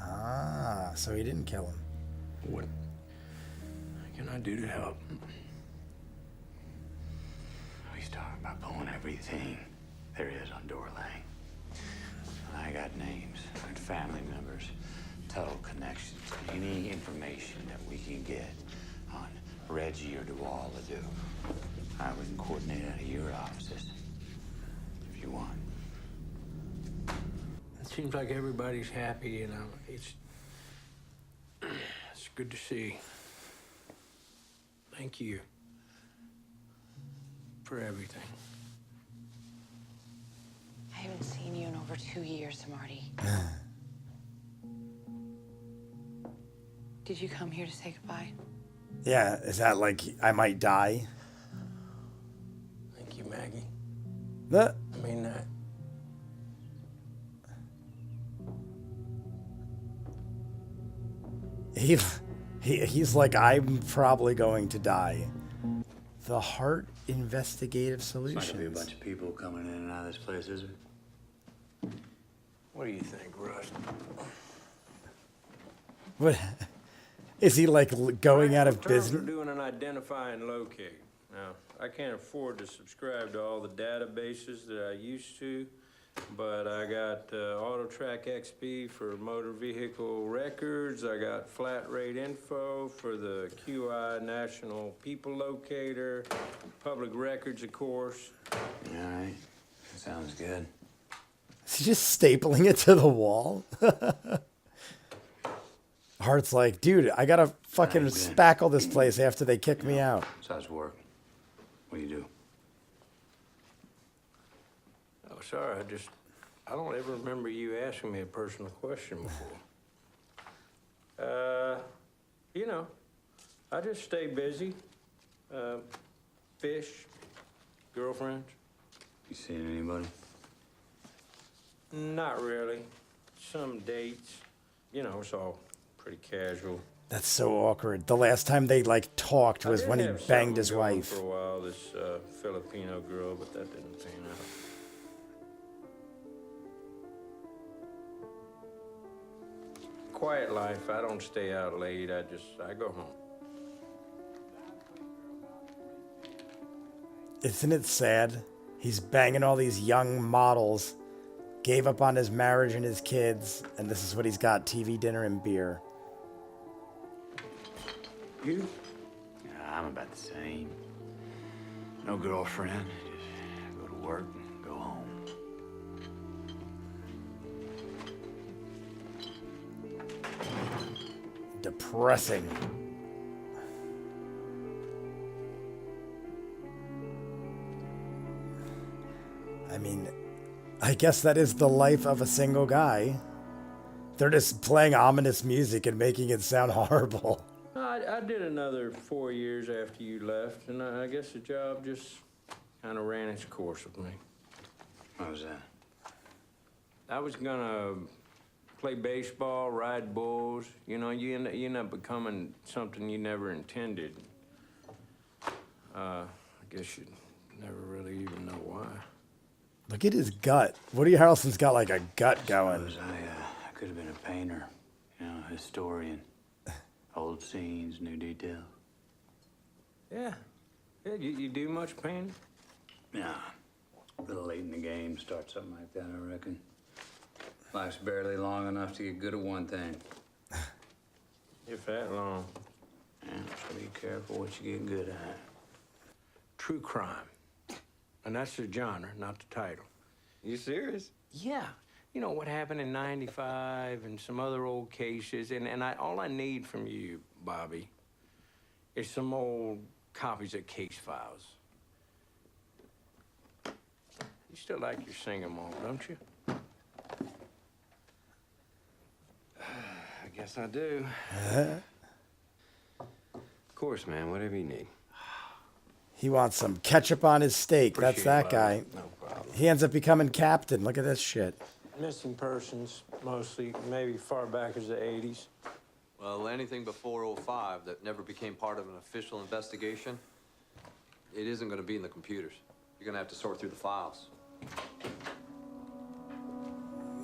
Ah, so he didn't kill him. What can I do to help? We started by pulling everything there is on Door Lane. I got names and family members, total connections, any information that we can get on Reggie or Duval to do. We can coordinate out of your offices if you want. It seems like everybody's happy, and it's good to see. Thank you for everything. I haven't seen you in over 2 years, Marty. Did you come here to say goodbye? Yeah, is that like I might die? Thank you, Maggie. The I mean that. he's like, I'm probably going to die. The Heart Investigative It's not gonna be a Solutions. bunch of people coming in and out of this place, is it? What do you think, Russ? What is he like going out of Terms business? for doing an identify and locate. Now, I can't afford to subscribe to all the databases that I used to, but I got AutoTrack XP for motor vehicle records. I got flat rate info for the QI National People Locator, public records, of course. All right, that sounds good. Is he just stapling it to the wall? Hart's like, dude, I gotta fucking spackle this place after they kick me out. So how's work? What do you do? Oh, sorry, I don't ever remember you asking me a personal question before. You know, I just stay busy. Fish, girlfriends. You seen anybody? Not really. Some dates. You know, it's all pretty casual. That's so awkward. The last time they like talked was I did when he have banged his something going wife. for a while, this Filipino girl, but that didn't pan out. Quiet life. I don't stay out late. I go home. Isn't it sad? He's banging all these young models, gave up on his marriage and his kids, and this is what he's got: TV, dinner, and beer. You? Yeah, I'm about the same. No girlfriend. Just go to work and go home. Depressing. I mean, I guess that is the life of a single guy. They're just playing ominous music and making it sound horrible. I did another 4 years after you left, and I guess the job just kind of ran its course with me. What was that? I was gonna play baseball, ride bulls. You know, you end up becoming something you never intended. I guess you never really even know why. Look at his gut. Woody Harrelson's got like a gut going. I could have been a painter, you know, historian. Old scenes, new details. Yeah. Yeah, you do much painting? Yeah. A little late in the game, start something like that, I reckon. Life's barely long enough to get good at one thing. If that long. Yeah, so be careful what you get good at. True crime. And that's the genre, not the title. You serious? Yeah. You know what happened in '95 and some other old cases, and all I need from you, Bobby, is some old copies of case files. You still like your sing-along, don't you? I guess I do. Of course, man, whatever you need. He wants some ketchup on his steak. That's Appreciate that it, guy. Bobby. No problem. He ends up becoming captain. Look at this shit. Missing persons, mostly, maybe far back as the '80s. Well, anything before '05 that never became part of an official investigation, it isn't going to be in the computers. You're going to have to sort through the files.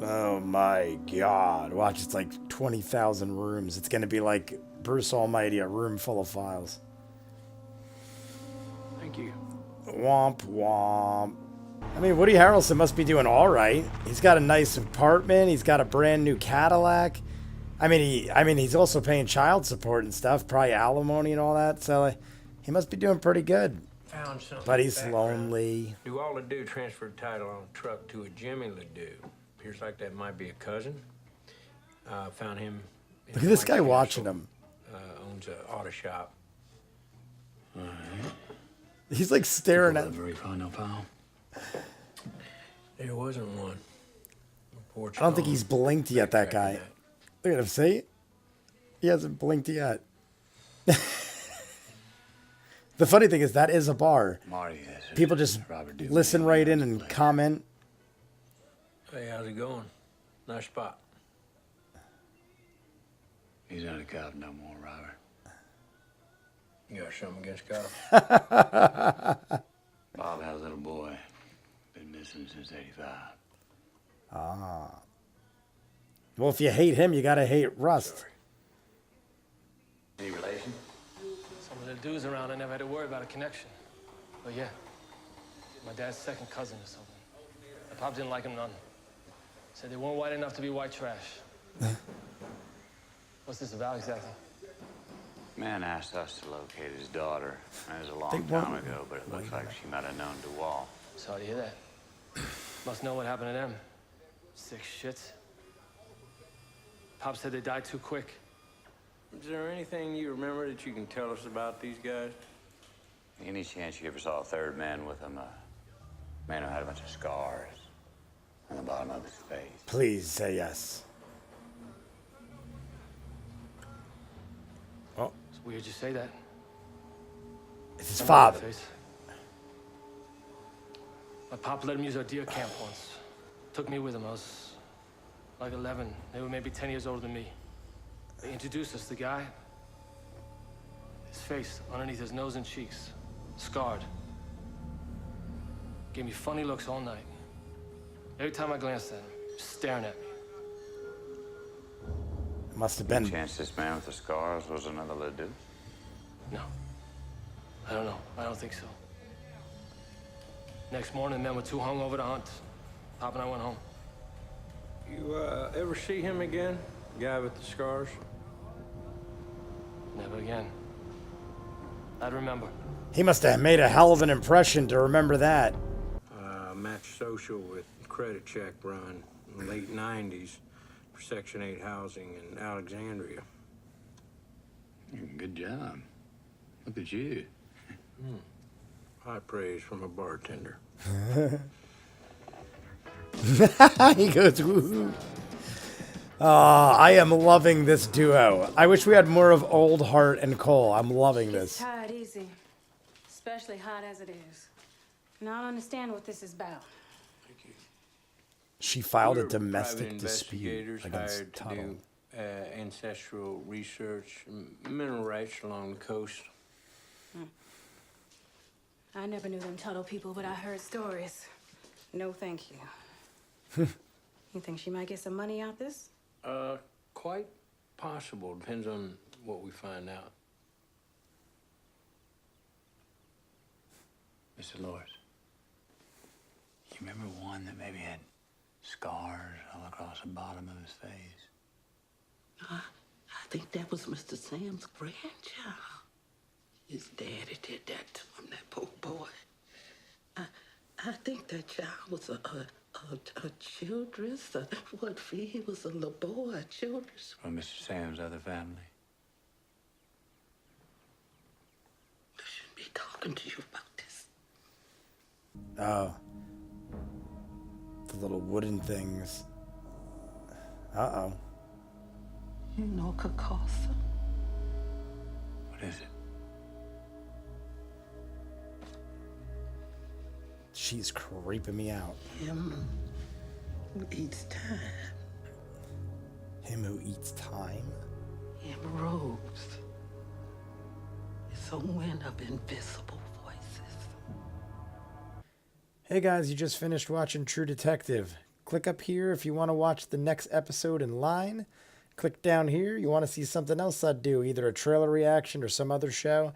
Oh my god. Watch, it's like 20,000 rooms. It's gonna be like Bruce Almighty, a room full of files. Thank you. Womp womp. I mean, Woody Harrelson must be doing all right. He's got a nice apartment. He's got a brand new Cadillac. I mean, he's also paying child support and stuff, probably alimony and all that. So he must be doing pretty good. Found something. But he's background. lonely. Do all Ledoux transfer title on a truck to a Jimmy Ledoux? Appears like that might be a cousin. Found him. in Look at this White guy Castle. watching him. Owns an auto shop. He's like staring at him. Delivery final pal. There wasn't one. I don't think he's blinked yet, that guy. Look at him, see? He hasn't blinked yet. The funny thing is, that is a bar. Marty, People just listen right in and comment. Hey, how's it going? Nice spot. He's not a cop no more, Robert. You got something against cops? Bob has a little boy. Been missing since '85. Well, if you hate him, you gotta hate Rust. Any relation? Some of the dudes around, I never had to worry about a connection. But yeah, my dad's second cousin or something. My pop didn't like him none. Said they weren't white enough to be white trash. What's this about exactly? Man asked us to locate his daughter. That was a long They time won't- ago, but it looks like she might have known DeWall. Sorry to hear that. Must know what happened to them. Sick shits. Pop said they died too quick. Is there anything you remember that you can tell us about these guys? Any chance you ever saw a third man with him? A man who had a bunch of scars on the bottom of his face. Please say yes. Oh, It's weird you say that. it's his father. Face. My pop let him use our deer camp once. Took me with him. I was like 11. They were maybe 10 years older than me. They introduced us to the guy. His face, underneath his nose and cheeks, scarred. Gave me funny looks all night. Every time I glanced at him, staring at me. Must have Any been. chance this man with the scars was another Ledoux? No. I don't know. I don't think so. Next morning, the men were too hungover to hunt. Pop and I went home. You ever see him again? The guy with the scars? Never again. I'd remember. He must have made a hell of an impression to remember that. Match social with credit check run in the late 90s for Section 8 housing in Alexandria. Good job. Look at you. High praise from a bartender. He goes, woohoo. I am loving this duo. I wish we had more of Old Heart and Cole. I'm loving It's this. tired easy, especially hot as it is. And I don't understand what this is about. She filed a We're domestic private dispute investigators against hired to Tuttle. do ancestral research, mineral rights along the coast. I never knew them Tuttle people, but I heard stories. No, thank you. You think she might get some money out this? Quite possible. Depends on what we find out. Mr. Lewis, you remember one that maybe had scars all across the bottom of his face? I think that was Mr. Sam's grandchild. His daddy did that to him, that poor boy. I think that child was a children's, he was a little boy, a children's. From Mr. Sam's other family? I shouldn't be talking to you about this. Oh. The little wooden things. Uh-oh. You know Kakasa? What is it? She's creeping me out. Him who eats time. Him who eats time? Him rose. It's a wind of invisible voices. Hey guys, you just finished watching True Detective. Click up here if you want to watch the next episode in line. Click down here. You want to see something else I do, either a trailer reaction or some other show.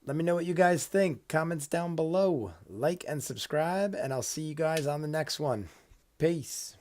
Let me know what you guys think. Comments down below. Like and subscribe, and I'll see you guys on the next one. Peace.